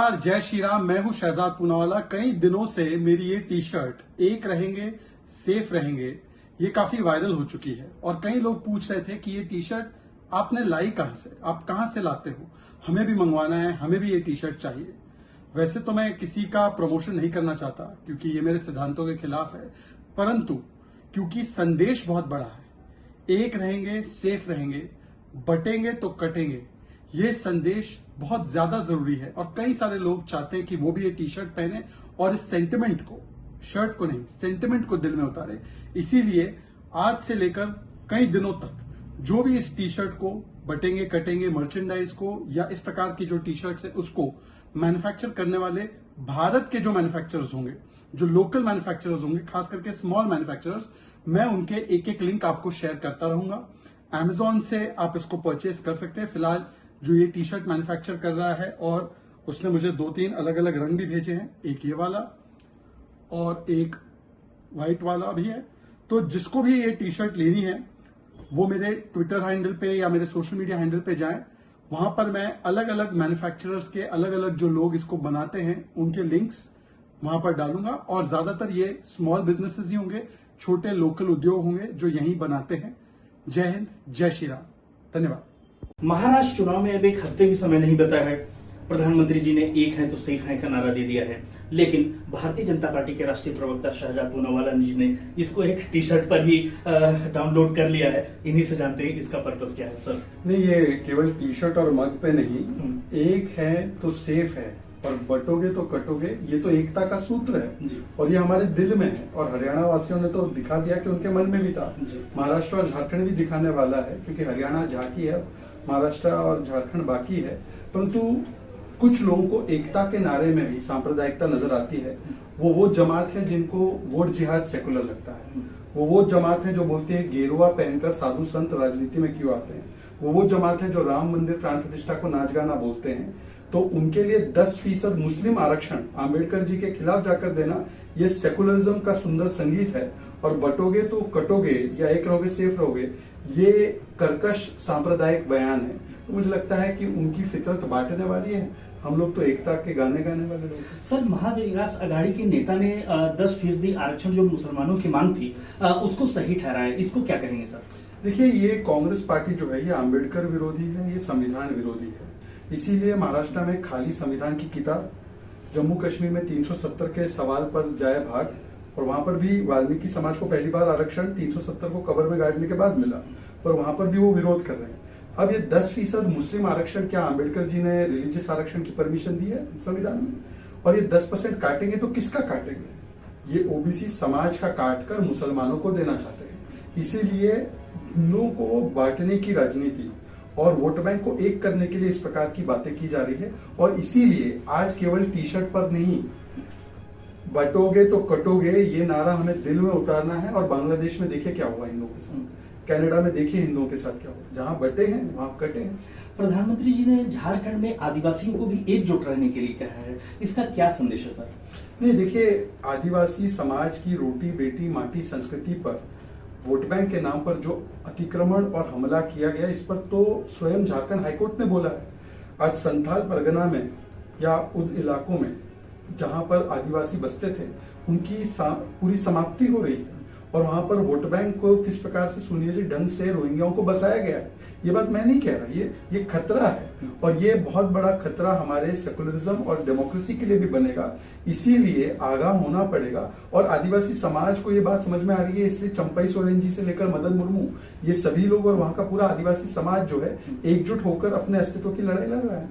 नमस्कार, जय श्री राम। मैं हूं शहजाद पूनावाला। कई दिनों से मेरी ये टी शर्ट एक रहेंगे सेफ रहेंगे ये काफी वायरल हो चुकी है और कई लोग पूछ रहे थे कि ये टी शर्ट आपने लाई कहां से, आप कहां से लाते हो, हमें भी मंगवाना है, हमें भी ये टी शर्ट चाहिए। वैसे तो मैं किसी का प्रमोशन नहीं करना चाहता क्योंकि ये मेरे सिद्धांतों के खिलाफ है, परंतु क्योंकि संदेश बहुत बड़ा है, एक रहेंगे सेफ रहेंगे, बटेंगे तो कटेंगे, ये संदेश बहुत ज्यादा जरूरी है और कई सारे लोग चाहते हैं कि वो भी ये टी शर्ट पहने और इस सेंटिमेंट को, शर्ट को नहीं, सेंटिमेंट को दिल में उतारे। इसीलिए आज से लेकर कई दिनों तक जो भी इस टी शर्ट को बटेंगे कटेंगे मर्चेंडाइज को या इस प्रकार की जो टी शर्ट्स है उसको मैन्युफैक्चर करने वाले भारत के जो मैन्युफैक्चरर्स होंगे, जो लोकल मैन्युफैक्चरर्स होंगे, खास करके स्मॉल मैन्युफैक्चरर्स, मैं उनके एक एक लिंक आपको शेयर करता रहूंगा। Amazon से आप इसको परचेज कर सकते हैं। फिलहाल जो ये टी शर्ट मैन्युफैक्चर कर रहा है और उसने मुझे 2-3 अलग अलग रंग भी भेजे हैं, एक ये वाला और एक व्हाइट वाला भी है। तो जिसको भी ये टी शर्ट लेनी है वो मेरे ट्विटर हैंडल पे या मेरे सोशल मीडिया हैंडल पे जाएं। वहां पर मैं अलग अलग मैन्युफैक्चरर्स के अलग अलग जो लोग इसको बनाते हैं उनके लिंक्स वहां पर डालूंगा और ज्यादातर ये स्मॉल बिजनेसेस ही होंगे, छोटे लोकल उद्योग होंगे जो यहीं बनाते हैं। जय हिंद, जय श्री राम, धन्यवाद। महाराष्ट्र चुनाव में अब एक हफ्ते भी समय नहीं बचा है। प्रधानमंत्री जी ने एक है तो सेफ है का नारा दे दिया है, लेकिन भारतीय जनता पार्टी के राष्ट्रीय प्रवक्ता शहजाद पूनावाला जी ने इसको एक टी शर्ट पर ही डाउनलोड कर लिया है। इन्हीं से जानते हैं इसका पर्पस क्या है सर। नहीं, ये केवल टी शर्ट और मग पे नहीं, एक है तो सेफ है और बटोगे तो कटोगे, ये तो एकता का सूत्र है और ये हमारे दिल में है और हरियाणा वासियों ने तो दिखा दिया कि उनके मन में भी था। महाराष्ट्र और झारखंड भी दिखाने वाला है क्योंकि हरियाणा झांकी है, महाराष्ट्र और झारखंड बाकी है। परंतु कुछ लोगों को एकता के नारे में भी सांप्रदायिकता नजर आती है। वो जमात है जिनको वोट जिहाद सेकुलर लगता है। वो जमात है जो बोलती है गेरुआ पहनकर साधु संत राजनीति में क्यों आते हैं। वो जमात है जो राम मंदिर प्राण प्रतिष्ठा को नाच गाना बोलते हैं। तो उनके लिए 10% मुस्लिम आरक्षण आंबेडकर जी के खिलाफ जाकर देना ये सेकुलरिज्म का सुंदर संगीत है। और बटोगे तो कटोगे या एक रहोगे सेफ रहोगे, ये कर्कश सांप्रदायिक बयान है। तो मुझे लगता है कि उनकी फितरत बांटने वाली है। हम लोग तो एकता के गाने गाने वाले लोग। सर, महाविकास आघाड़ी के नेता ने 10% आरक्षण जो मुसलमानों की मांग थी उसको सही ठहराया, इसको क्या कहेंगे सर? देखिए, ये कांग्रेस पार्टी जो है ये आंबेडकर विरोधी है, ये संविधान विरोधी है। इसीलिए महाराष्ट्र में खाली संविधान की किताब, जम्मू कश्मीर में 370 के सवाल पर जाए भाग और वहां पर भी वाल्मीकि समाज को पहली बार आरक्षण 370 को कब्र में गाड़ने के बाद मिला, पर वहां पर भी वो विरोध कर रहे हैं। अब ये 10% मुस्लिम आरक्षण, क्या आंबेडकर जी ने रिलीजियस आरक्षण की परमिशन दी है संविधान में? और ये 10% काटेंगे तो किसका काटेंगे? ये ओबीसी समाज का काट कर मुसलमानों को देना चाहते हैं। इसीलिए हिंदुओं को बांटने की राजनीति और वोट बैंक को एक करने के लिए इस प्रकार की बातें की जा रही है। और इसीलिए आज केवल टी शर्ट पर नहीं, बटोगे तो कटोगे ये नारा हमें दिल में उतारना है। और बांग्लादेश में देखिए क्या हुआ हिंदुओं के साथ, कनाडा में देखिए हिंदुओं के साथ क्या हुआ, जहां बटे हैं वहां कटे हैं। प्रधानमंत्री जी ने झारखंड में आदिवासियों को भी एकजुट रहने के लिए कहा है, इसका क्या संदेश है सर? नहीं, देखिए, आदिवासी समाज की रोटी बेटी माटी संस्कृति पर वोट बैंक के नाम पर जो अतिक्रमण और हमला किया गया, इस पर तो स्वयं झारखंड हाईकोर्ट ने बोला है। आज संथाल परगना में या उन इलाकों में जहां पर आदिवासी बसते थे उनकी पूरी समाप्ति हो रही है और वहां पर वोट बैंक को किस प्रकार से सुनियोजित ढंग से रोहिंग्याओं को बसाया गया है। ये बात मैं नहीं कह रहा, ये खतरा है और ये बहुत बड़ा खतरा हमारे सेकुलरिज्म और डेमोक्रेसी के लिए भी बनेगा। इसीलिए आगाह होना पड़ेगा और आदिवासी समाज को ये बात समझ में आ रही है। इसलिए चंपई सोरेन जी से लेकर मदन मुर्मू, ये सभी लोग और वहां का पूरा आदिवासी समाज जो है एकजुट होकर अपने अस्तित्व की लड़ाई लड़ रहा है।